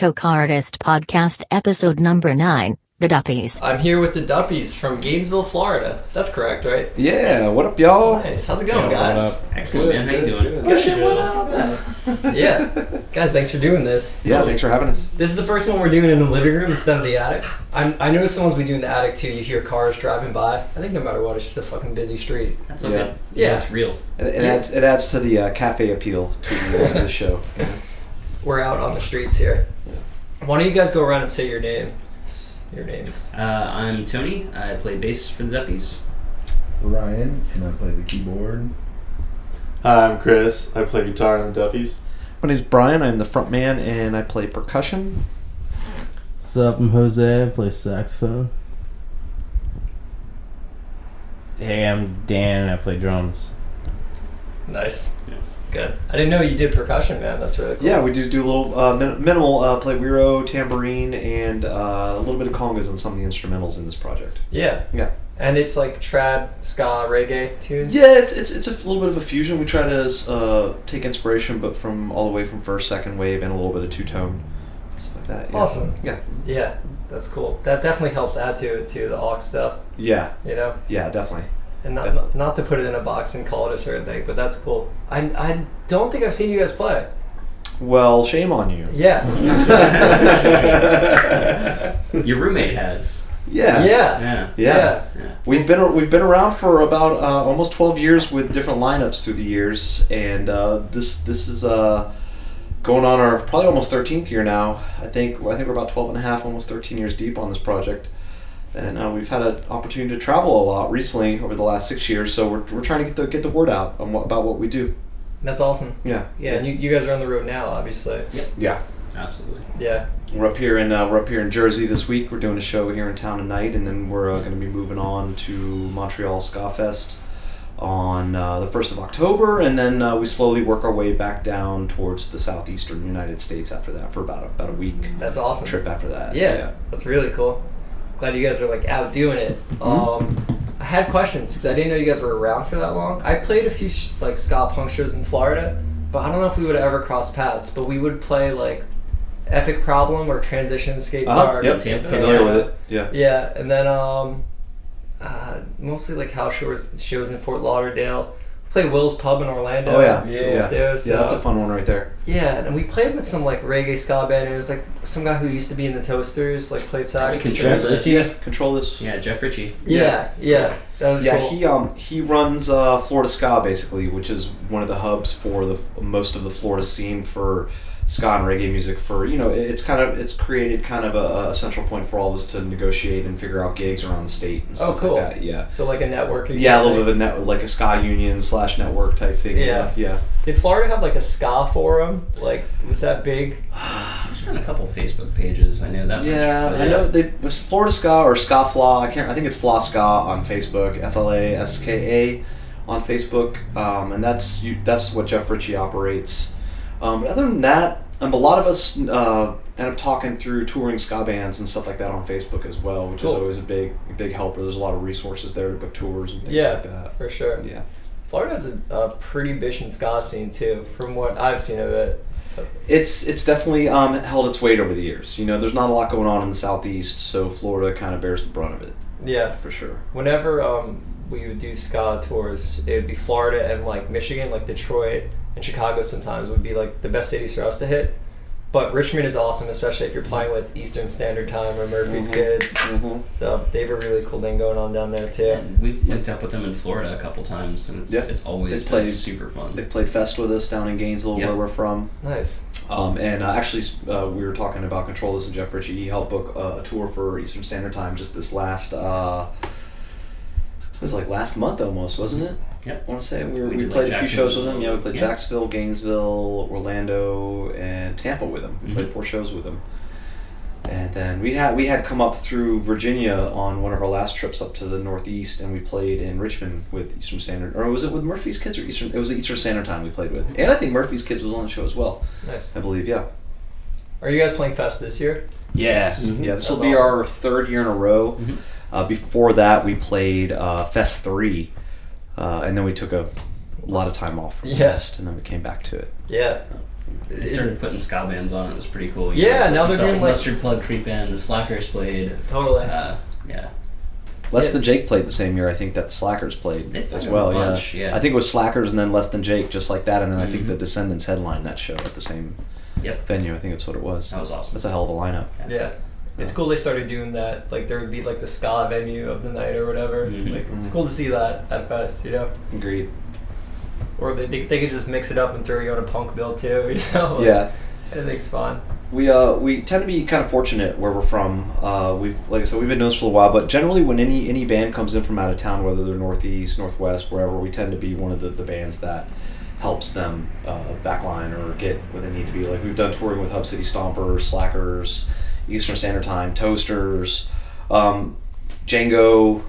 Choke Artist Podcast, episode number 9, The Duppies. I'm here with the Duppies from Gainesville, Florida. That's correct, right? Yeah, what up, y'all? Nice. How's it going, guys? Excellent, man. How you doing? Good. Yeah. Guys, thanks for doing this. Yeah, thanks for having us. This is the first one we're doing in the living room instead of the attic. I know some ones we do in the attic, too. You hear cars driving by. I think no matter what, it's just a fucking busy street. That's okay. Yeah. It's real. It adds to the cafe appeal to the show. We're out on the streets here. Why don't you guys go around and say your names? I'm Tony. I play bass for the Duppies. Ryan, and I play the keyboard. Hi, I'm Chris. I play guitar in the Duppies. My name's Brian. I'm the front man, and I play percussion. What's up? I'm Jose. I play saxophone. Hey, I'm Dan, and I play drums. Nice. Yeah. Good. I didn't know you did percussion, man. That's really cool. Yeah, we do a little minimal play güiro, tambourine, and a little bit of congas on some of the instrumentals in this project. Yeah. Yeah. And it's like trad, ska, reggae tunes? Yeah, it's a little bit of a fusion. We try to take inspiration, but from all the way from first, second wave, and a little bit of two-tone, stuff like that. Yeah. Awesome. Yeah. Yeah, that's cool. That definitely helps add to it too, the aux stuff. Yeah. You know? Yeah, definitely. And Definitely. not to put it in a box and call it a certain thing, but that's cool. I don't think I've seen you guys play. Well, shame on you. Yeah. Your roommate has. Yeah. Yeah. Yeah. We've been around for about almost 12 years with different lineups through the years, and this is going on our probably almost 13th year now. I think we're about 12 and a half, almost 13 years deep on this project, and we've had an opportunity to travel a lot recently over the last 6 years. So we're trying to get the word out on about what we do. That's awesome. Yeah. Yeah, and you guys are on the road now, obviously. Yep. Yeah. Absolutely. Yeah. We're up here in Jersey this week. We're doing a show here in town tonight, and then we're going to be moving on to Montreal Ska Fest on the 1st of October, and then we slowly work our way back down towards the southeastern United States after that for about a week. That's awesome. Trip after that. Yeah, that's really cool. Glad you guys are like out doing it. I had questions because I didn't know you guys were around for that long. I played a few like ska punk shows in Florida, but I don't know if we would ever cross paths. But we would play like Epic Problem or Transition Skate Park. Yep, familiar with it. Yeah. Yeah, and then mostly like house shows in Fort Lauderdale. Played Will's Pub in Orlando. Oh yeah, yeah. Yeah, that's a fun one right there. Yeah, and we played with some like reggae ska band. And it was like some guy who used to be in the Toasters, like played sax. Control this. Yeah, Jeff Ritchie. Yeah, that was cool. Yeah, he runs Florida Ska basically, which is one of the hubs for most of the Florida scene for ska and reggae music. For it's created kind of a central point for all of us to negotiate and figure out gigs around the state and stuff cool. like that. Yeah. So like a network. Yeah, a little bit of like a ska union / network type thing. Yeah. Did Florida have like a ska forum? Like, was that big? There's been a couple Facebook pages. I know that. Yeah, much, I know it was Florida Ska or Ska Flaw. I think it's Flaw Ska on Facebook. FLASKA on Facebook, and that's what Jeff Ritchie operates. But other than that, a lot of us end up talking through touring ska bands and stuff like that on Facebook as well, which is always a big helper. There's a lot of resources there to book tours and things like that. Yeah, for sure. Yeah. Florida has a pretty bitchin' ska scene too, from what I've seen of it. It's definitely held its weight over the years. There's not a lot going on in the southeast, so Florida kind of bears the brunt of it. Yeah, for sure. Whenever we would do ska tours, it would be Florida and like Michigan, like Detroit and Chicago sometimes would be like the best cities for us to hit. But Richmond is awesome, especially if you're playing with Eastern Standard Time or Murphy's Kids. Mm-hmm. So they have a really cool thing going on down there too. Yeah, we've linked up with them in Florida a couple times, and it's always been super fun. They've played fest with us down in Gainesville, where we're from. Nice. And actually, we were talking about Control This and Jeff Ritchie. He helped book a tour for Eastern Standard Time just this last. It was like last month almost, wasn't it? Yep. I want to say we played a few shows with him. Yeah, we played Jacksonville, Gainesville, Orlando, and Tampa with him. We played 4 shows with him. And then we had come up through Virginia on one of our last trips up to the Northeast, and we played in Richmond with Eastern Standard. Or was it with Murphy's Kids or Eastern? It was the Eastern Standard Time we played with. And I think Murphy's Kids was on the show as well. Nice. I believe, yeah. Are you guys playing Fest this year? Yes. Mm-hmm. Yeah, this will be our 3rd year in a row. Mm-hmm. Before that, we played Fest 3, and then we took a lot of time off from Fest, and then we came back to it. Yeah. They started putting ska bands on. It was pretty cool. Now they're doing like Mustard Plug Creep In. The Slackers played. Totally. Less Than Jake played the same year. I think that Slackers played as well. Bunch, I think it was Slackers and then Less Than Jake, just like that. And then I think the Descendants headlined that show at the same venue. I think that's what it was. That was awesome. That's a hell of a lineup. Yeah. It's cool they started doing that. Like, there would be, like, the ska venue of the night or whatever. Like, it's cool to see that at Fest, you know? Agreed. Or they could just mix it up and throw you on a punk bill, too, you know? Yeah. Anything's fun. We tend to be kind of fortunate where we're from. We've been doing this for a while, but generally when any band comes in from out of town, whether they're Northeast, Northwest, wherever, we tend to be one of the bands that helps them backline or get where they need to be. Like, we've done touring with Hub City Stompers, Slackers, Eastern Standard Time, Toasters, Django,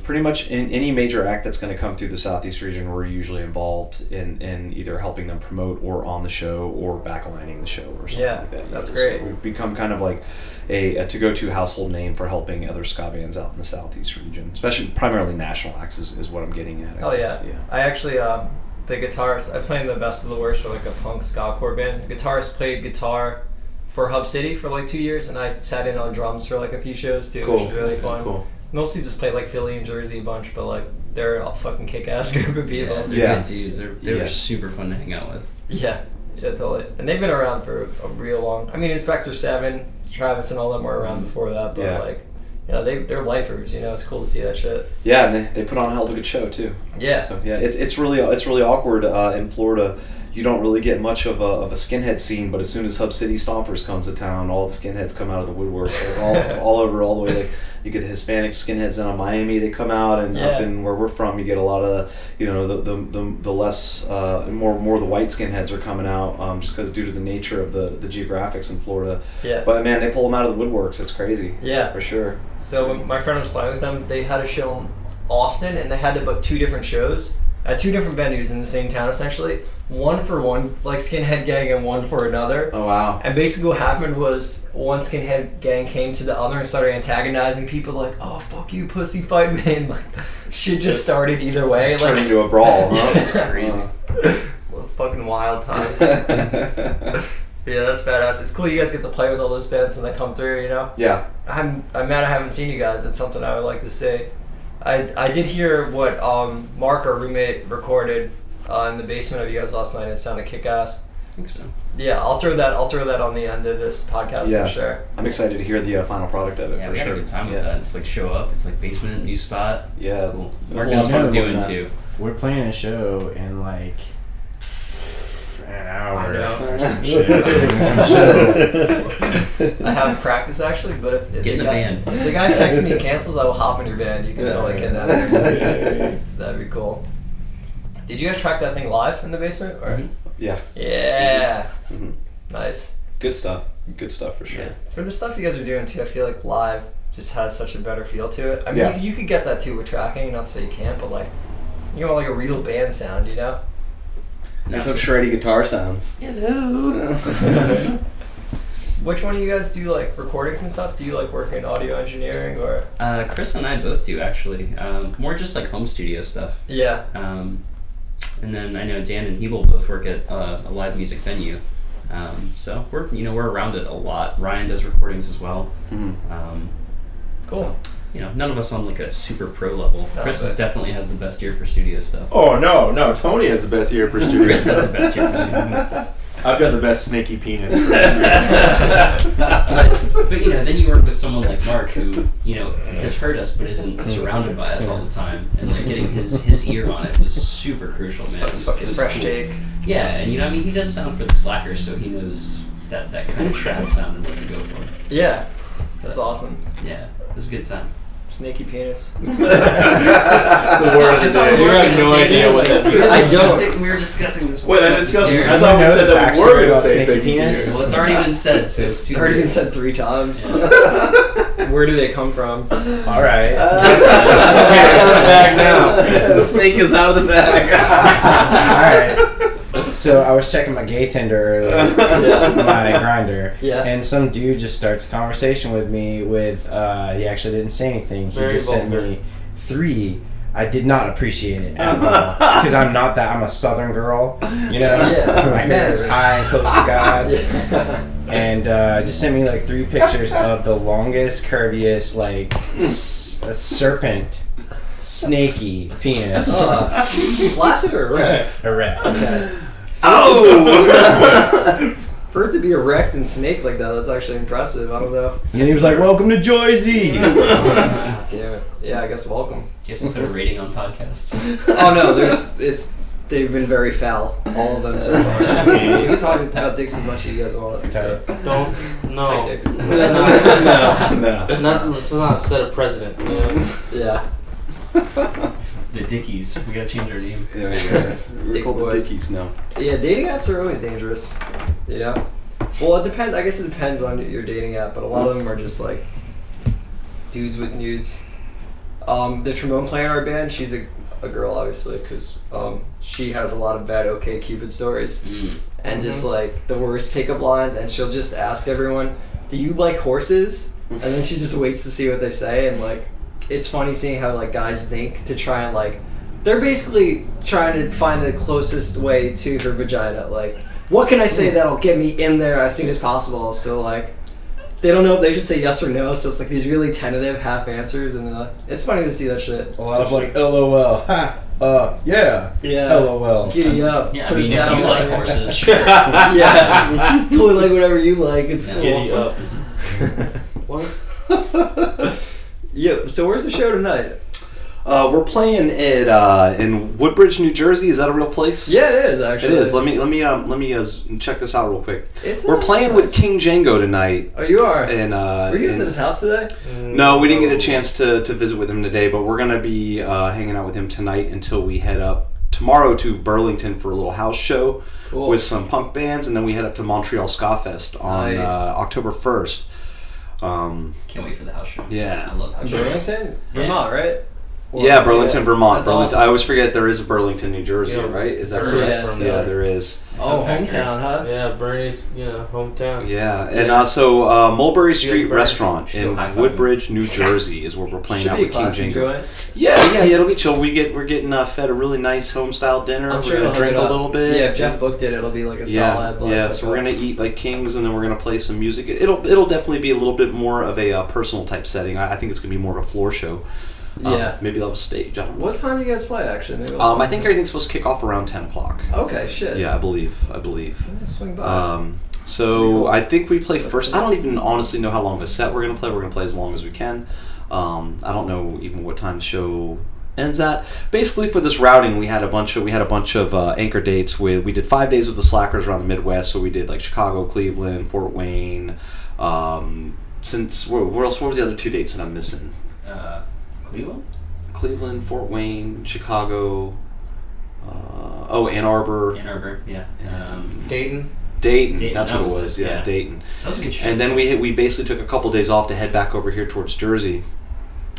pretty much in any major act that's going to come through the Southeast region, we're usually involved in either helping them promote or on the show or backlining the show or something like that. That's great. So we've become kind of like a to-go-to household name for helping other ska bands out in the Southeast region, especially primarily national acts is what I'm getting at. Oh, yeah. I actually, the guitarist, I play in the Best of the Worst for like a punk ska core band. The guitarist played guitar for Hub City for like 2 years, and I sat in on drums for like a few shows too, which was really fun. Cool. Mostly just played like Philly and Jersey a bunch, but like they're a fucking kick-ass group of people. They're good dudes. They were super fun to hang out with. Yeah, totally. And they've been around for a real long. I mean, Inspector 7, Travis, and all them were around before that, but like, you know, they're lifers. You know, it's cool to see that shit. Yeah, and they put on a hell of a good show too. Yeah. So it's really awkward in Florida. You don't really get much of a skinhead scene, but as soon as Hub City Stompers comes to town, all the skinheads come out of the woodwork, like all over, all the way. Like, you get the Hispanic skinheads down in Miami, they come out, and up in where we're from, you get a lot of the less more the white skinheads are coming out, just because due to the nature of the geographics in Florida. Yeah. But man, they pull them out of the woodworks. It's crazy. Yeah, for sure. So when my friend was playing with them, they had a show in Austin, and they had to book 2 different shows at 2 different venues in the same town, essentially. One for one, like, skinhead gang, and one for another. Oh, wow. And basically what happened was one skinhead gang came to the other and started antagonizing people, like, oh, fuck you, pussy, fight me. And, like, shit just started either way. Just turned into a brawl, huh? That's crazy. Fucking wild times. Yeah, that's badass. It's cool you guys get to play with all those bands and they come through, you know? Yeah. I'm mad I haven't seen you guys. That's something I would like to see. I did hear what Mark, our roommate, recorded in the basement of you guys last night. It sounded kick-ass. I think so. Yeah, I'll throw that on the end of this podcast for sure. I'm excited to hear the final product of it for we sure. had a good time with that. It's like show up. It's like basement, new spot. Yeah, it's cool. Mark knows what he's doing too. We're playing a show in like an hour. I know. Or some shit. I haven't practiced actually, but if get in the band. If the guy texts me and cancels, I will hop in your band. You can totally get that. That'd be cool. Did you guys track that thing live in the basement? Or? Mm-hmm. Yeah. Yeah. Mm-hmm. Nice. Good stuff. Good stuff for sure. Yeah. For the stuff you guys are doing too, I feel like live just has such a better feel to it. I mean, you could get that too with tracking. Not to say you can't, but like, you know, like a real band sound, you know? And some shreddy guitar sounds. Hello. Which one do you guys do, like, recordings and stuff? Do you, like, work in audio engineering, or? Chris and I both do, actually. More just, like, home studio stuff. Yeah. And then I know Dan and Hebel both work at a live music venue. So we're around it a lot. Ryan does recordings as well. Mm-hmm. Cool. So, none of us on like a super pro level. No, Chris definitely has the best ear for studio stuff. Oh no, Tony has the best ear for studio. Chris has the best ear for studio. I've got the best snaky penis for but then you work with someone like Mark who has heard us but isn't surrounded by us all the time, and like getting his ear on it was super crucial, man. It was fresh cool. take. Yeah, and he does sound for the Slackers, so he knows that kind of trad sound and what to go for. Yeah, that's awesome. Yeah, it was a good time. Snaky penis. That's the word of the day. You have no idea what that means. We were discussing this. Wait, I thought we said that we were going to say snaky penis. Well, it's already been said, so it's already been said 3 times. Yeah. Where do they come from? All right. Cat's out of the bag now. The snake is out of the bag. All right. So I was checking my gay Tinder earlier, my Grindr, and some dude just starts a conversation with me with, he actually didn't say anything. He just sent me 3 I did not appreciate it at all because I'm not that. I'm a Southern girl, you know. Yeah. My hair is high and close to God. Yeah. And just sent me like 3 pictures of the longest, curviest, like a serpent, snaky penis. Flaccid or erect? Erect. Okay. Oh! For it to be erect and snake like that, that's actually impressive. I don't know. And he was like, "Welcome to Joyzy." God damn it. Yeah, I guess welcome. Do you have to put a rating on podcasts? Oh no, they've been very foul. All of them so far. You can talk about dicks as much as you guys want. Okay. Don't. No. Take dicks. No. Let's not set a precedent. You know? Yeah. The Dickies. We gotta change our name. There you go. We're Dick called the boys. Dickies now. Yeah, dating apps are always dangerous. You know? Well, it depends. I guess it depends on your dating app, but a lot of them are just like dudes with nudes. The trombone player in our band, she's a girl, obviously, because she has a lot of bad OK Cupid stories. And just like the worst pickup lines, and she'll just ask everyone, "Do you like horses?" And then she just waits to see what they say, and like it's funny seeing how like guys think to try and like they're basically trying to find the closest way to her vagina. Like, what can I say that'll get me in there as soon as possible? So like they don't know if they should say yes or no, so it's like these really tentative half answers, and it's funny to see that shit. A lot of like LOL, ha, yeah, LOL. Giddy up. Yeah, I Put mean, a if you saddle like on. horses, sure. Yeah, totally like whatever you like. It's cool. Giddy up. What? Yeah. So where's the show tonight? We're playing at in Woodbridge, New Jersey. Is that a real place? Yeah, it is actually. It is. Let me check this out real quick. We're Nice playing with King Django tonight. Oh, you are. And Were you guys at his house today? no, we didn't get a chance to visit with him today, but we're gonna be hanging out with him tonight until we head up tomorrow to Burlington for a little house show with some punk bands, and then we head up to Montreal Ska Fest on October 1st. Can't wait for the house show. Yeah. I love house shows. Burlington, Vermont, right? Yeah, Burlington, Vermont. That's Burlington. awesome. I always forget there is a Burlington, New Jersey, Yeah, right? Is that there correct? is. Yeah, there is. Oh, Factory. hometown, huh? Yeah, Bernie's, hometown. Yeah, and so Mulberry Street Burn. Restaurant Should in go high-five. Woodbridge, New Jersey is where we're playing Should out be a with King classy Django. joint. Yeah, it'll be chill. We're getting fed a really nice home style dinner. I'm We're sure gonna they'll drink hook a it up. little bit. Yeah, if Jeff booked it, it'll be like a solid. Yeah. So we're gonna eat like kings, and then we're gonna play some music. It'll definitely be a little bit more of a personal type setting. I think it's gonna be more of a floor show. Yeah. Maybe they'll have a stage. I don't know. What time do you guys play? Actually, maybe I think everything's supposed to kick off around 10 o'clock. Okay, shit. Yeah, I believe. I'm gonna swing by. So Cool. I think we play Let's first. see. I don't even honestly know how long of a set we're gonna play. We're gonna play as long as we can. I don't know even what time the show ends at. Basically, for this routing, we had a bunch of anchor dates with. We did 5 days with the Slackers around the Midwest. So we did like Chicago, Cleveland, Fort Wayne. Where else? What were the other 2 dates that I'm missing? Cleveland? Cleveland, Fort Wayne, Chicago. Ann Arbor. Ann Arbor, yeah. Dayton. Dayton, that's that what it was was. it, Yeah, yeah. Dayton. That was a good show. And then we basically took a couple days off to head back over here towards Jersey,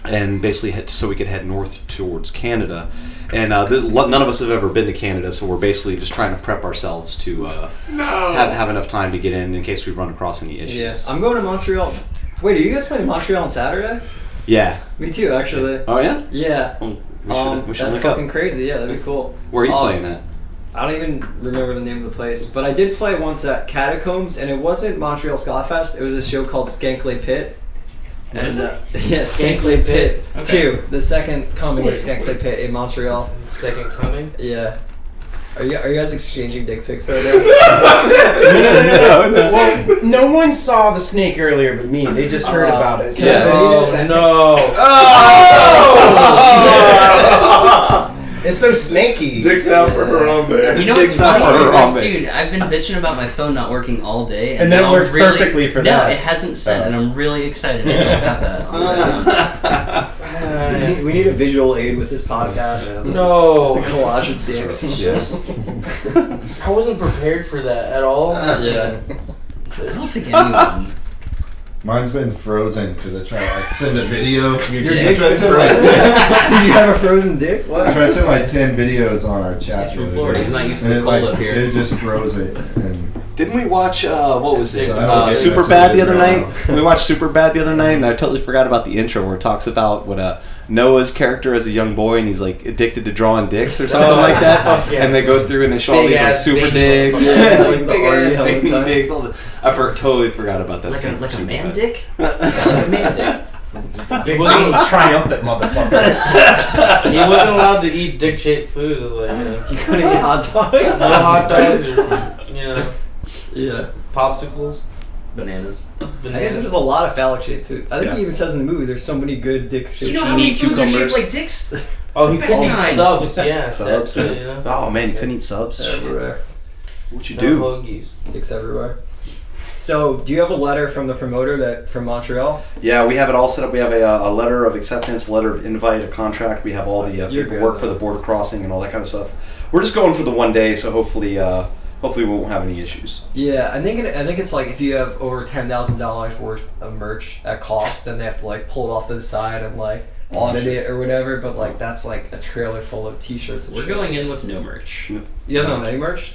and basically so we could head north towards Canada. And none of us have ever been to Canada, so we're basically just trying to prep ourselves to have enough time to get in case we run across any issues. Yeah, I'm going to Montreal. Wait, are you guys playing Montreal on Saturday? Yeah. Me too, actually. Oh yeah. Yeah. Well, we should That's link up. fucking crazy. Yeah, that'd be cool. Where are you playing at? I don't even remember the name of the place, but I did play once at Catacombs, and it wasn't Montreal Ska Fest. It was a show called Skankley Pit. What is it? Yeah, Skankley Pit Okay. 2, the second coming of Wait, Skankley wait. Pit in Montreal. Second coming. Yeah. Are you guys exchanging dick pics right now? No. Well, no one saw the snake earlier but me. They just heard about it. So Yes. Oh no! It's so snaky. Dick's out for Harambe. You know what's Dick's not funny? for Is like, Harambe. dude, I've been bitching about my phone not working all day, And then it now worked I'm really, perfectly for no, that. it hasn't sent, and I'm really excited I don't have that on my phone. we need a visual aid with this podcast. No. It's the collage of dicks. I wasn't prepared for that at all. Yeah. I don't think anyone. Mine's been frozen because I tried to send a video. Your dick. dick's been I frozen? Dude, you have a frozen dick? What? tried to send 10 videos on our chat. He's from the other Florida. day, He's not used to and the it, cold up here. It just froze it. And Didn't we watch what was it? So Superbad the other night. We watched Superbad the other night, and I totally forgot about the intro where it talks about what Noah's character as a young boy, and he's like addicted to drawing dicks or something like that. Yeah. And they go through and they show all Big these like ass super baby dicks, motherfucker. like big ass baby dicks. I totally forgot about that. scene Like from a man Superbad. dick? Like a man dick. Big triumphant motherfucker. He wasn't allowed to eat dick-shaped food. Like, You couldn't eat hot dogs. no hot dogs or, Yeah. popsicles. Bananas. I think there's a lot of phallic shaped food. I think he even says in the movie there's so many good dick shaped You know how many foods are shaped cucumbers. like dicks? Oh, he Best couldn't eat kind. subs. Yeah, Subs. That, you know. Oh man, you couldn't eat subs. everywhere. What'd you No do? hoagies. Dicks everywhere. So, do you have a letter from the promoter from Montreal? Yeah, we have it all set up. We have a letter of acceptance, a letter of invite, a contract. We have all the You're good, paperwork for though. the border crossing and all that kind of stuff. We're just going for the one day, so hopefully we won't have any issues. Yeah, I think it's like if you have over $10,000 worth of merch at cost, then they have to like pull it off to the side and like audit it or whatever. But like that's like a trailer full of T-shirts. And We're shirts. going in with no merch. You guys don't have any merch?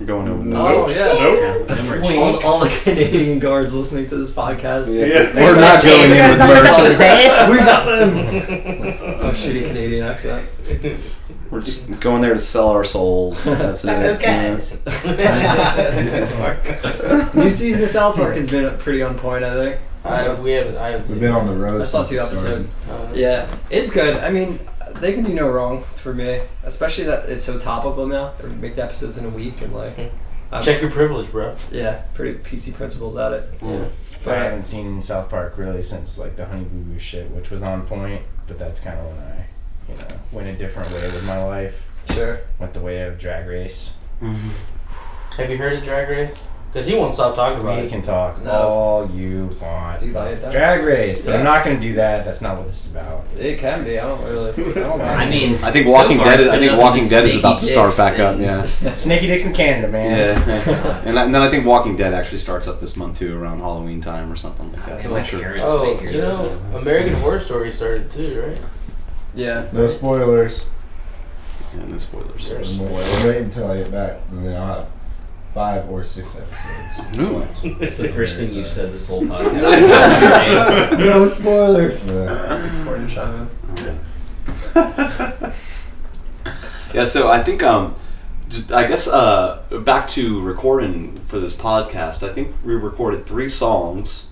We're going over. Oh yeah. Yeah, no merch. All the Canadian guards listening to this podcast. We're not going in with merch. We got them. Some shitty Canadian accent. We're just going there to sell our souls. That's it. New season of South Park has been pretty on point, I think. I haven't seen We've been on the road. I saw 2 since it started. episodes. Yeah, it's good. I mean, they can do no wrong for me, especially that it's so topical now. They make the episodes in a week and like. Check your privilege, bro. Yeah, pretty PC principles at it. Yeah. I haven't seen South Park really since like the Honey Boo Boo shit, which was on point. But that's kind of when I, went a different way with my life. Sure. Went the way of Drag Race. Have you heard of Drag Race? Because he won't stop talking about We it. can talk No. all you want Do about that. Drag Race, but Yeah. I'm not going to do that. That's not what this is about. It can be. I don't mind. I mean, I think so Walking far Dead. it's I been think nothing Walking but Dead is about to snaky start dicks back up. and- Yeah. Snaky Dicks in Canada, man. Yeah. And then I think Walking Dead actually starts up this month too, around Halloween time or something like that. And So my I'm sure. parents Oh, might hear this. American Horror Story started too, right? Yeah. No spoilers. Yeah, no spoilers. We'll wait until I get back, and then I'll have 5 or 6 episodes. Ooh. It's the first thing you've said this whole podcast. No spoilers. Yeah. It's important to chime in. Yeah, so I think I guess back to recording for this podcast. I think we recorded 3 songs,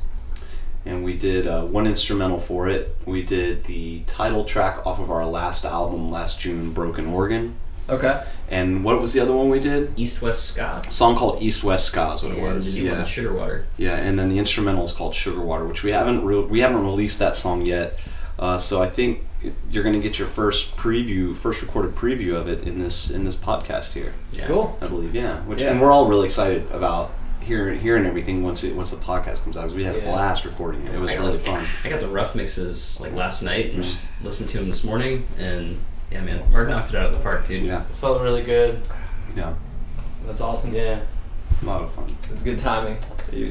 and we did 1 instrumental for it. We did the title track off of our last album last June, Broken Organ. Okay. And what was the other one we did? East West Ska. A song called East West Ska is what it And was. the new Yeah. one, Sugar Water. Yeah, and then the instrumental is called Sugar Water, which we haven't released that song yet. So I think you're going to get your first recorded preview of it in this podcast here. Yeah. Cool. I believe, yeah. Yeah. And we're all really excited about hearing everything once the podcast comes out, because we had a Yeah. blast recording it. It was I got really it. fun. I got the rough mixes like last night and just listened to them this morning, and yeah, man, Mark knocked it out of the park, dude. Yeah, It felt really good. yeah, That's awesome. Yeah. a lot of fun. It's good timing.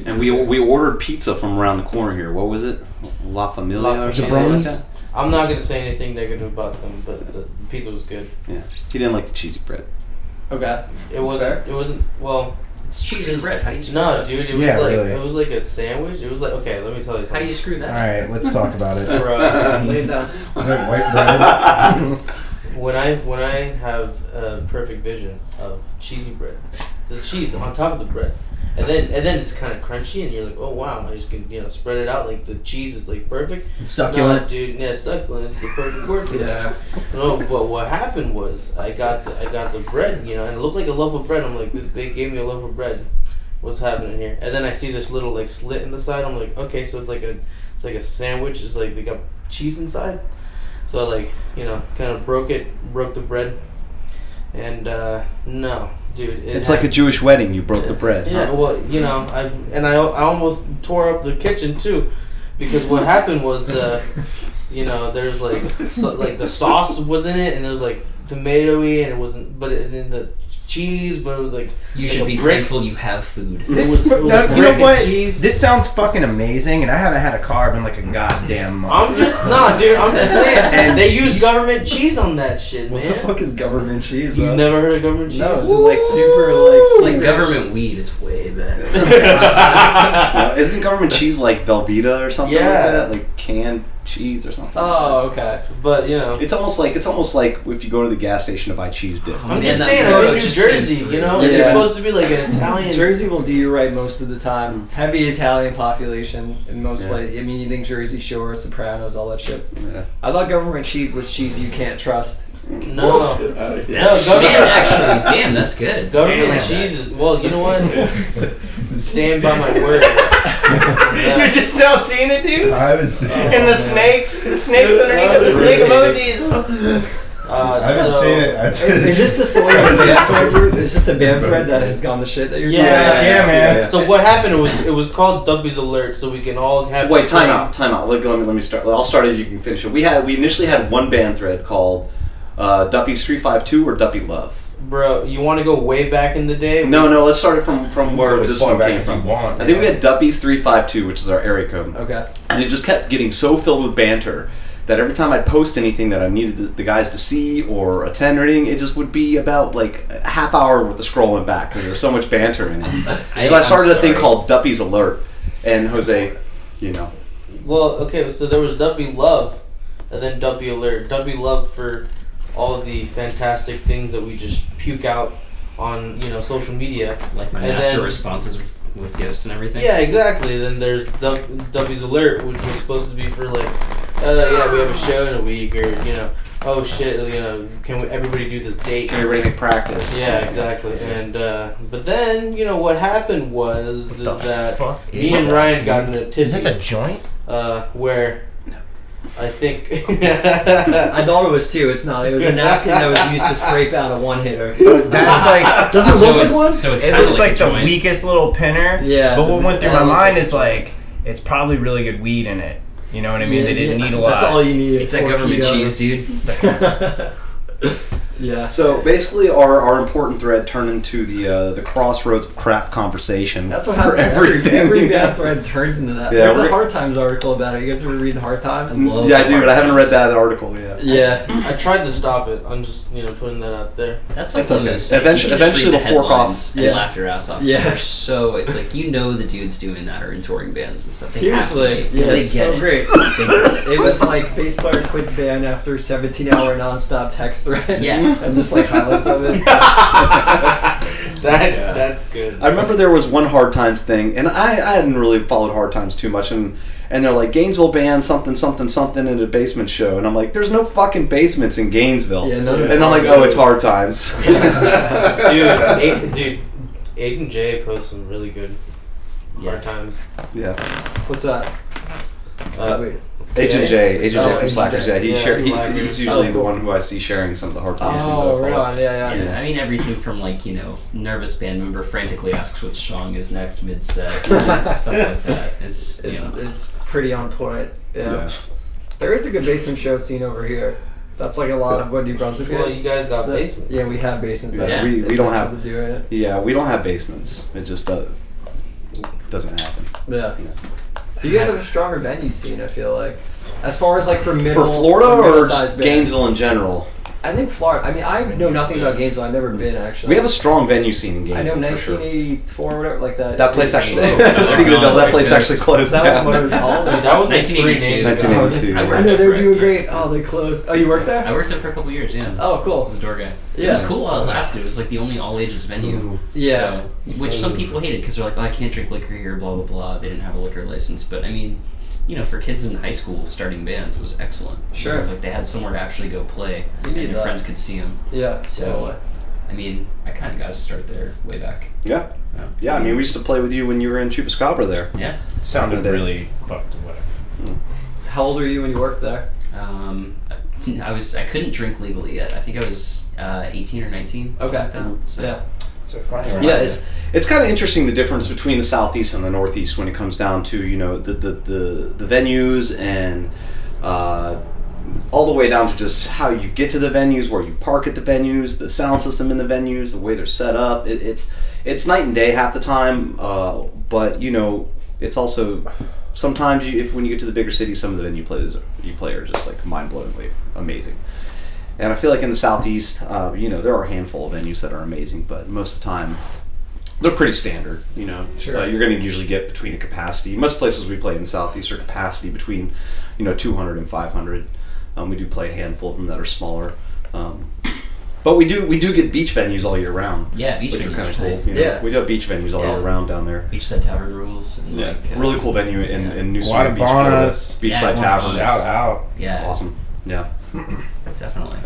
And we ordered pizza from around the corner here. What was it? La Familia or something like Jabronis? that? I'm not gonna say anything negative about them, but the pizza was good. Yeah. He didn't like the cheesy bread. Okay. It wasn't. It wasn't. Well, It's cheese and bread. How do you screw no, that? dude. It was Yeah, like really. it was like a sandwich. It was like, okay. Let me tell you How something. do you screw that? Alright, let's talk about it. Bro, Lay it down. Is that white bread? when I have a perfect vision of cheesy bread, the cheese on top of the bread, and then it's kind of crunchy, and you're like, oh wow, I just can spread it out like the cheese is like perfect. Succulent. No, dude, yeah, succulent. It's the perfect word for Yeah. that. No, but what happened was I got the bread, and it looked like a loaf of bread. I'm like, they gave me a loaf of bread. What's happening here? And then I see this little like slit in the side. I'm like, okay, so it's like a sandwich. It's like they got cheese inside. So like kind of broke the bread, and no, dude. It's like a Jewish wedding. You broke the bread. Yeah, huh? well, I almost tore up the kitchen too, because what happened was, there's like the sauce was in it, and there was like tomatoey, and it wasn't, but then the cheese, but it was like You like should a be brick. thankful you have food. This, It was no, you brick know and what? cheese. This sounds fucking amazing, and I haven't had a carb in like a goddamn month. I'm just dude. I'm just saying. And they use government cheese on that shit, What man. the fuck is government cheese? You've though? never heard of government cheese? No, is it like super like? It's like government weed. It's way better. Isn't government cheese like Velveeta or something Yeah. like that? Like canned cheese or something? Oh, okay. But you know, It's almost like if you go to the gas station to buy cheese dip. I'm Man, just that saying. photo I'm in New just came Jersey. through. You know, Yeah. it's supposed to be like an Italian. Jersey will do you right most of the time. Heavy Italian population in most places. I mean, you think Jersey Shore, Sopranos, all that shit. Yeah. I thought government cheese was cheese you can't trust. No, That's, government- man, actually, damn, that's good. government Damn. cheese is. Well, you know what? Stand by my word. You're just now seeing it, dude? I haven't seen it. And the snakes underneath it, the snake emojis. I haven't seen it. Is this the story of the band thread? Is this the band thread that has gone to shit that you're Yeah, man. So what happened it was called Duppies Alert, so we can all have. Wait, the same- time out. Let me start. I'll start it. You can finish it. We initially had one band thread called Duppies 352 or Duppy Love. Bro, you want to go way back in the day? No. Let's start it from where Go as this far one back came as you from. want, I think we yeah. had Duppies 352, which is our area code, Okay. and it just kept getting so filled with banter that every time I'd post anything that I needed the guys to see or attend or anything, it just would be about like a half hour with the scrolling back because there was so much banter in it. So I started a thing called Duppies Alert, and Jose, you know. Well, okay, so there was Duppy Love, and then Duppy Alert. Duppy Love for all of the fantastic things that we just puke out on, social media. Like my And master then- responses with gifts and everything. Yeah, exactly. Then there's Duppy's Alert, which was supposed to be for like, yeah, we have a show in a week, or oh shit, can everybody do this date? Can everybody make practice? Yeah, exactly. And but then what happened was that me and Ryan got in a Is this tizzy a joint? where I think I thought it was two. It's not. It was a napkin that was used to scrape out a one hitter. That's like, Does it So look like it's, one? so it's it kinda looks like a the joint. weakest little pinner. Yeah. But what went through That my looks mind like is like, it's probably really good weed in it. You know what I mean? They didn't need a lot. That's all you need. It's that government cheese, dude. Yeah. So basically, our important thread turned into the crossroads of crap conversation. That's what for happens. everything. Every bad thread turns into that. Yeah, There's a we're- Hard Times article about it. You guys ever read the Hard Times? Love Yeah, I the do, hard but I haven't read times. that article yet. Yeah. I tried to stop it. I'm just putting that out there. That's like That's one of okay. those things. Eventually- You can just eventually read the they'll fork off. headlines and Yeah. laugh your ass off. Yeah. They're so it's like the dudes doing that are in touring bands and stuff. They Seriously, have to be, yeah, 'cause they it's get so it. great. They- It was like bass player quits band after 17-hour nonstop text thread. Yeah. And just like highlights of it. That's good. I remember there was one Hard Times thing, and I hadn't really followed Hard Times too much, and they're like, Gainesville band something at a basement show, and I'm like, there's no fucking basements in Gainesville. Yeah, none of and I'm like, oh, it's Hard Times. dude, Aiden J posts some really good Hard Times. Yeah. What's that? Wait. Agent J from Agent Slackers. J. Yeah, Yeah, he's usually Oh, the one who I see sharing some of the Hard Times things. Oh, I right follow. on. Yeah. Yeah, I mean everything from like nervous band member frantically asks what song is next mid set, stuff like that. It's pretty on point. Yeah. Yeah. There is a good basement show scene over here. That's like a lot of what New Brunswick is. Well, you guys got So- basements. Yeah, we have basements. That's Yeah. We don't have. essential to doing it. Yeah, we don't have basements. It just doesn't happen. Yeah. You guys have a stronger venue scene, I feel like. As far as like for middle, For Florida for or middle-sized just bands. Gainesville in general? I think Florida. I mean, I know nothing about Gainesville. I've never been actually. We have a strong venue scene in I know Gainesville. for sure. 1984 or whatever, like that. That place actually. Gainesville. Speaking of that place Gone. actually closed Is that down. what it was called? Dude, that was like 3 1982. names ago. 1982. I I worked know there they were for doing it, great. Oh, they closed. Oh, you worked there? I worked there for a couple years. Yeah. Oh, cool. I was a door guy. Yeah. It was cool while it lasted. It was like the only all ages venue. Yeah. So, which some people hated because they're like, oh, I can't drink liquor here. Blah blah blah. They didn't have a liquor license, but I mean. For kids in high school starting bands, it was excellent. Sure. It was like they had somewhere to actually go play, You and need their that. friends could see them. Yeah. So, I mean, I kind of got to start there way back. Yeah. Yeah, I mean, we used to play with you when you were in Chupacabra there. Yeah. It sounded Day. really fucked. Whatever. How old were you when you worked there? I couldn't drink legally yet. I think I was 18 or 19. something Okay. like that. So, Yeah. So funny. Yeah, it's kind of interesting the difference between the Southeast and the Northeast when it comes down to the venues and all the way down to just how you get to the venues, where you park at the venues, the sound system in the venues, the way they're set up. It's night and day half the time, but you know, it's also sometimes when you get to the bigger cities, some of the venue plays you play are just like mind-blowingly amazing. And I feel like in the Southeast, you know, there are a handful of venues that are amazing, but most of the time they're pretty standard. You know, Sure. You're going to usually get between a capacity. Most places we play in the Southeast are capacity between, you know, 200 and 500. We do play a handful of them that are smaller. But we do get beach venues all year round. Yeah, beach which venues are kind of are cool. tight. You know? Yeah. We do have beach venues all year round down there. Beachside Tavern rules. And Yeah, like, really cool venue in New Smyrna Beach, Guadabanas. Florida. Beachside Yeah, Tavern. Shout out. Yeah, It's awesome. Yeah. definitely.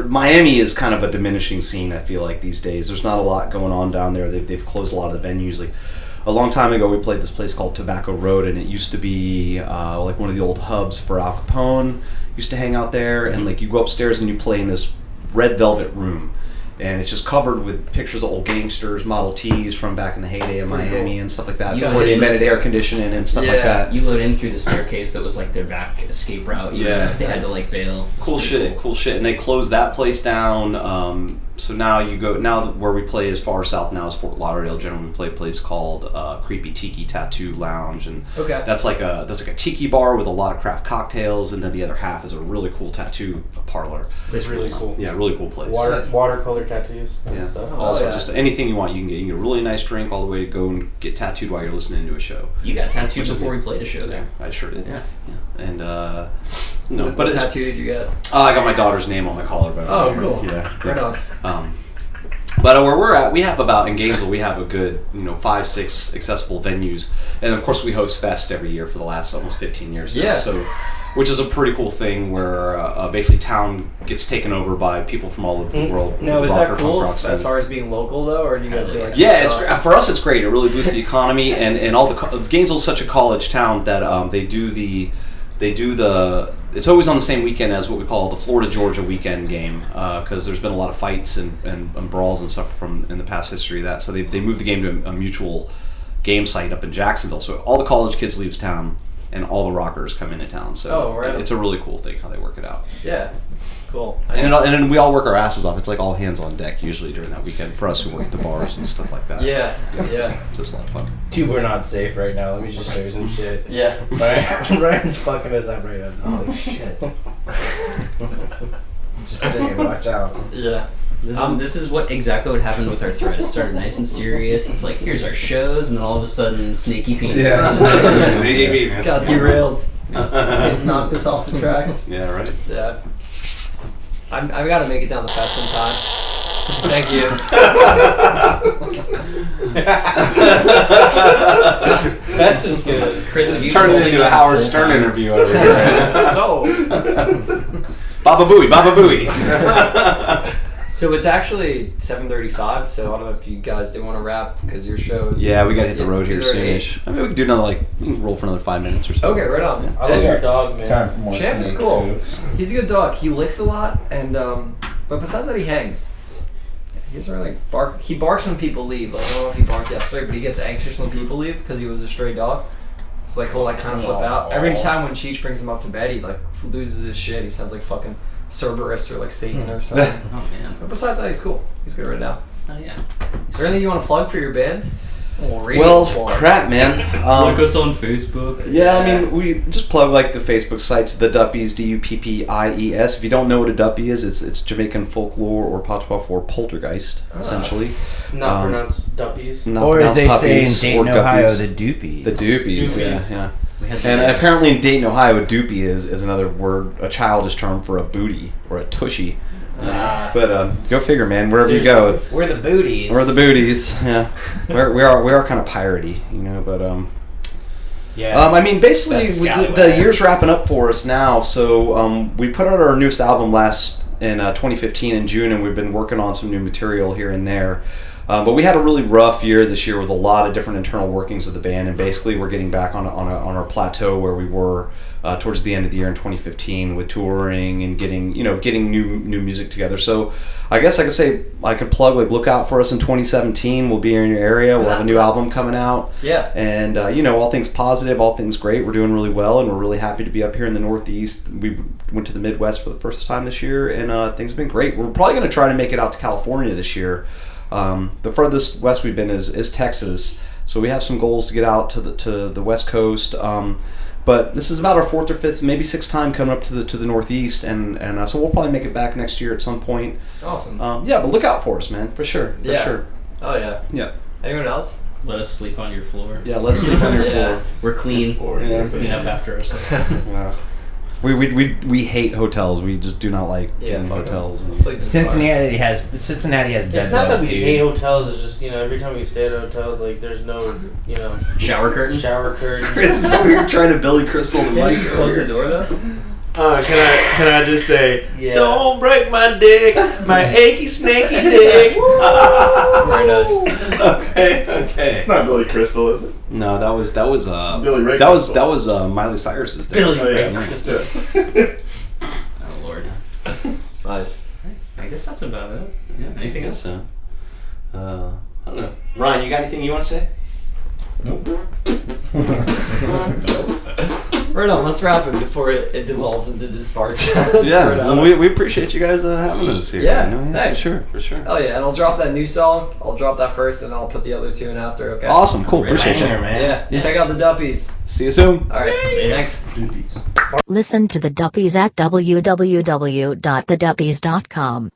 Miami is kind of a diminishing scene, I feel like, these days. There's not a lot going on down there. They've closed a lot of the venues. Like a long time ago, we played this place called Tobacco Road, and it used to be like one of the old hubs for Al Capone. Used to hang out there, and like you go upstairs and you play in this red velvet room, and it's just covered with pictures of old gangsters, Model Ts from back in the heyday of Miami and stuff like that. Yeah, Before they it's invented air conditioning and stuff like that. You load in through the staircase that was like their back escape route. Yeah. They had to like bail. It's Cool pretty shit. And they closed that place down. So now where we play as far south now is Fort Lauderdale. Generally, we play a place called Creepy Tiki Tattoo Lounge, and Okay. that's like a tiki bar with a lot of craft cocktails, and then the other half is a really cool tattoo parlor. It's really cool. Yeah, really cool place. Watercolor tattoos and Yeah. stuff. Also, yeah. just anything you want, you can get. You can get a really nice drink all the way to go and get tattooed while you're listening to a show. You got tattooed Which is before neat. we played a show there. I sure did. Yeah. And What but it's. tattoo did you get? I got my daughter's name on my collarbone. Oh, cool. Yeah. Right on. But where we're at, we have about in Gainesville, we have a good 5-6 accessible venues, and of course we host Fest every year for the last almost 15 years. now. Yeah. So, which is a pretty cool thing where basically town gets taken over by people from all over the world. Now, is Rock that or punk cool rock as scene. far as being local though, or do you guys get like? Yeah, it's for us. It's great. It really boosts the economy, and all the Gainesville's such a college town that they do the. It's always on the same weekend as what we call the Florida-Georgia weekend game, because there's been a lot of fights and brawls and stuff from in the past history of that. So they moved the game to a mutual game site up in Jacksonville. So all the college kids leaves town, and all the rockers come into town. So it's a really cool thing how they work it out. Yeah. Cool. And then we all work our asses off. It's like all hands on deck usually during that weekend for us who work at the bars and stuff like that. Yeah. It's just a lot of fun. Dude, we're not safe right now. Let me just show you some shit. Yeah. Ryan's fucking us up right now. Oh shit. Just saying, watch out. Yeah. This is what exactly what happened with our thread. It started nice and serious. It's like, here's our shows, and then all of a sudden, sneaky penis. Yeah. Got derailed. Knocked us off the tracks. Yeah, right. Yeah. I've got to make it down the fest sometime. Thank you. Fest is good. Chris, This you is turning holding into a on Howard this whole Stern time. interview over here. So. Baba Booey. So it's actually 7:35. So I don't know if you guys do want to wrap because your show. Yeah, we gotta hit the road here Either at soonish. I mean, we could do another we can roll for another 5 minutes or so. Okay, right on. I love your dog, man. Time for more Champ is snake cool. jokes. He's a good dog. He licks a lot, and but besides that, he hangs. He doesn't really bark. He barks when people leave. Like, I don't know if he barked yesterday, but he gets anxious when people leave because he was a stray dog. So like he'll like kind of flip out. Every time when Cheech brings him up to bed, he like loses his shit. He sounds like fucking Cerberus or like Satan or something. Oh man. But besides that, he's cool. He's good right now. Oh yeah. Is there anything you want to plug for your band? Well, crap, man. Like us on Facebook. Yeah, I mean, we just plug like the Facebook sites, the Duppies, Duppies. If you don't know what a Duppie is, it's Jamaican folklore or patois for poltergeist, essentially. Not pronounced Duppies. Not Or as pronounced they say in puppies Dayton, or Ohio, guppies. the Duppies. The Duppies, Duppies. yeah. We had the, And apparently in Dayton, Ohio, a doopie is another word, a childish term for a booty or a tushy. But go figure, man. Wherever you go, We're the booties. we're the booties. Yeah, we are kind of piratey, But Yeah. I mean, basically, That's with the scallywag. year's wrapping up for us now. So we put out our newest album in 2015 in June, and we've been working on some new material here and there. But we had a really rough year this year with a lot of different internal workings of the band, and basically we're getting back on our plateau where we were towards the end of the year in 2015 with touring and getting new music together. So I guess I could say I could plug, like, look out for us in 2017. We'll be in your area. We'll have a new album coming out. Yeah. And all things positive, all things great. We're doing really well, and we're really happy to be up here in the Northeast. We went to the Midwest for the first time this year, and things have been great. We're probably going to try to make it out to California this year. The furthest west we've been is Texas, so we have some goals to get out to the West Coast. But this is about our 4th or 5th, maybe 6th time coming up to the Northeast, and so we'll probably make it back next year at some point. Awesome. But look out for us, man, for sure. Sure. Oh yeah. Yeah. Anyone else? Let us sleep on your floor. Yeah, let's sleep on your floor. We're clean. Yeah. Clean up after ourselves. Wow. We hate hotels. We just do not like getting fuck hotels. Cincinnati has bed It's not that bugs, we dude. hate hotels. It's just every time we stay at hotels, like there's no Shower curtain. This is how we were trying to Billy Crystal the Can you mic. just close the door though? Can I just say, Yeah. don't break my dick, my achy snaky dick. Very nice. Okay. It's not Billy Crystal, is it? No, that was Billy Ray that was Crystal. Miley Cyrus's dick. Billy Oh, yeah. Ray. Just do it. Oh Lord. Nice. I guess that's about it. Yeah. Anything else? So, I don't know. Ryan, you got anything you want to say? Right on, let's wrap it before it devolves into just farts. We appreciate you guys having us here. Yeah, thanks. thanks. For sure. Oh yeah, and I'll drop that new song. I'll drop that first, and I'll put the other two in after. Okay. Awesome, cool. Appreciate you. Banger, man. Yeah. Check out the Duppies. See you soon. All right. Thanks. Duppies. Listen to the Duppies at www.theduppies.com.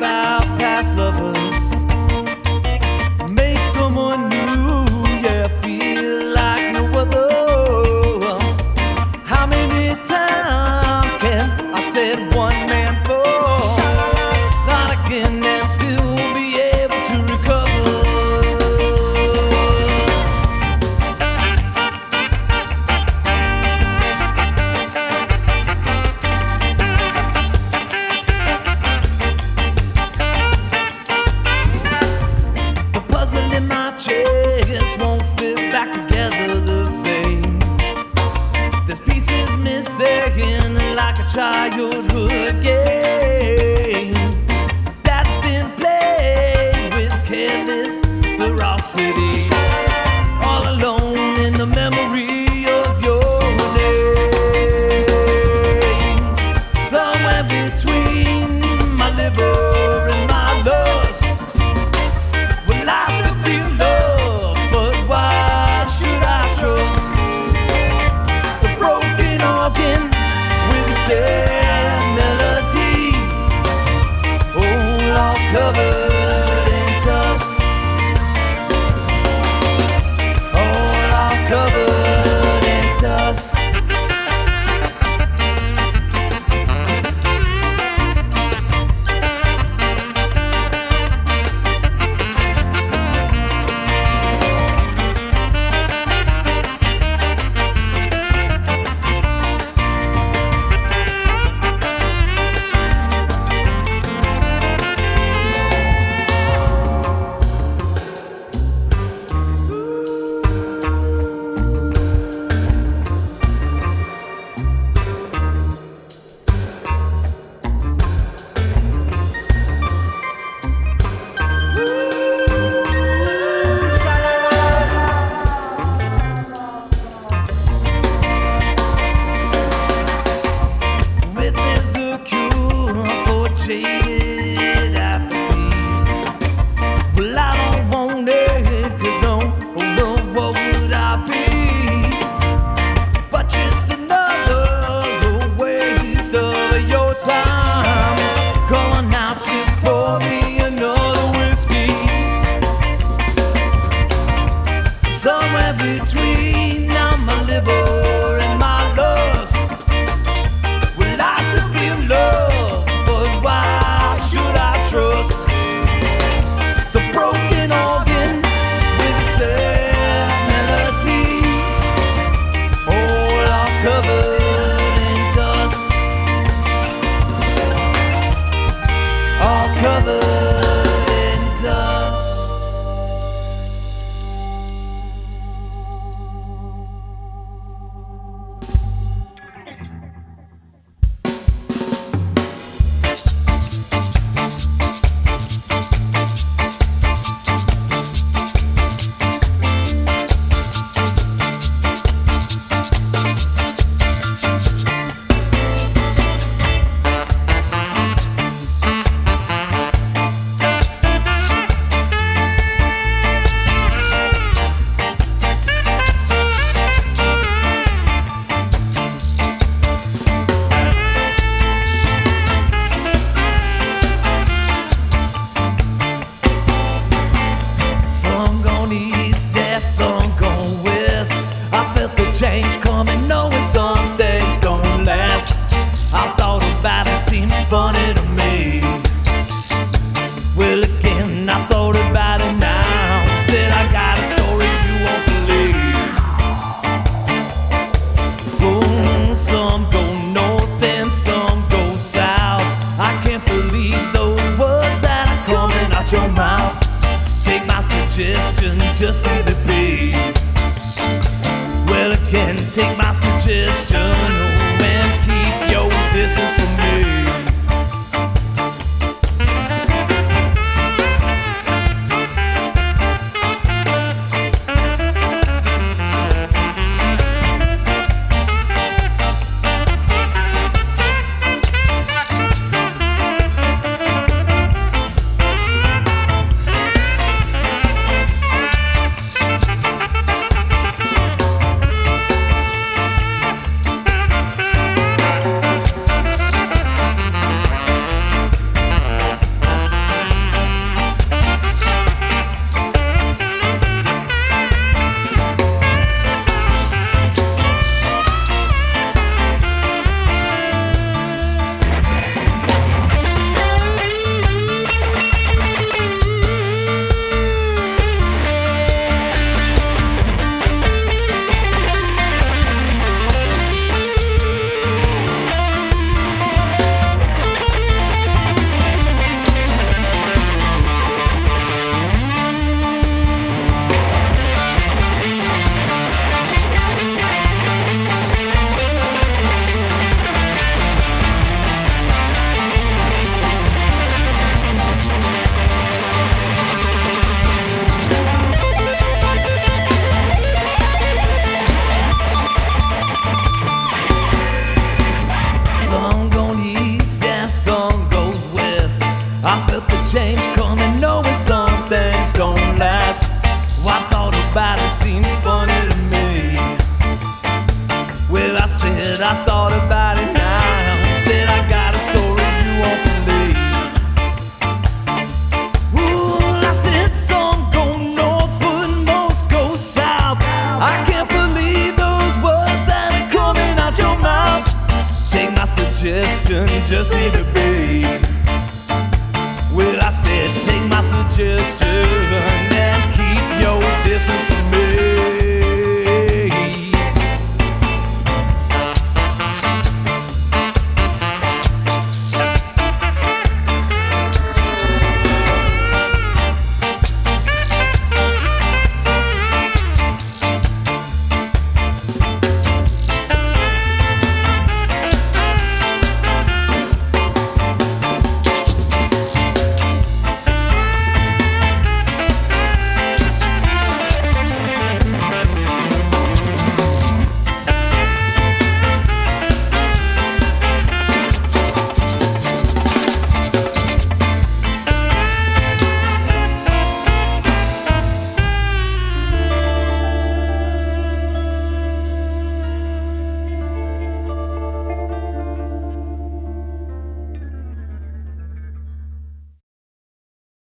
out past lovers, make someone new, yeah, feel like no other. How many times can I set one man fall? Not again and still be able to recover. The puzzle in my chest won't fit back together the same. There's pieces missing like a childhood game that's been played with careless ferocity. All alone in the memory of your name. Somewhere between my liver and my lust. Well, I still feel love, but why should I trust the broken organ with a sad melody? Oh, all covered in dust. All covered in dust. With is a cure for jaded apathy. Well, I don't want it, 'cause no, well, what would I be? But just another waste of your time. Come on now, just pour me another whiskey. Somewhere between now my liver and my lust. Well, I still feel love, but why should I trust the broken organ with a sad melody? All covered in dust. All covered in dust. Some gone east, yeah, some gone west. I felt the change coming, knowing some things don't last. I thought about it, seems funny to me. Well, again, I thought about it now. Said I got a story you won't believe. Oh, some go north and some go south. I can't believe those words that are coming out your mouth. Take my suggestion, just leave it be. Well, again, take my suggestion, oh, and keep your distance from me. change coming, knowing some things don't last. Well, I thought about it, seems funny to me. Well, I said I thought about it now. Said I got a story you won't believe. Ooh, I said some go north, but most go south. I can't believe those words that are coming out your mouth. Take my suggestion, just leave it be. Well, I said take my suggestion and keep your distance from me.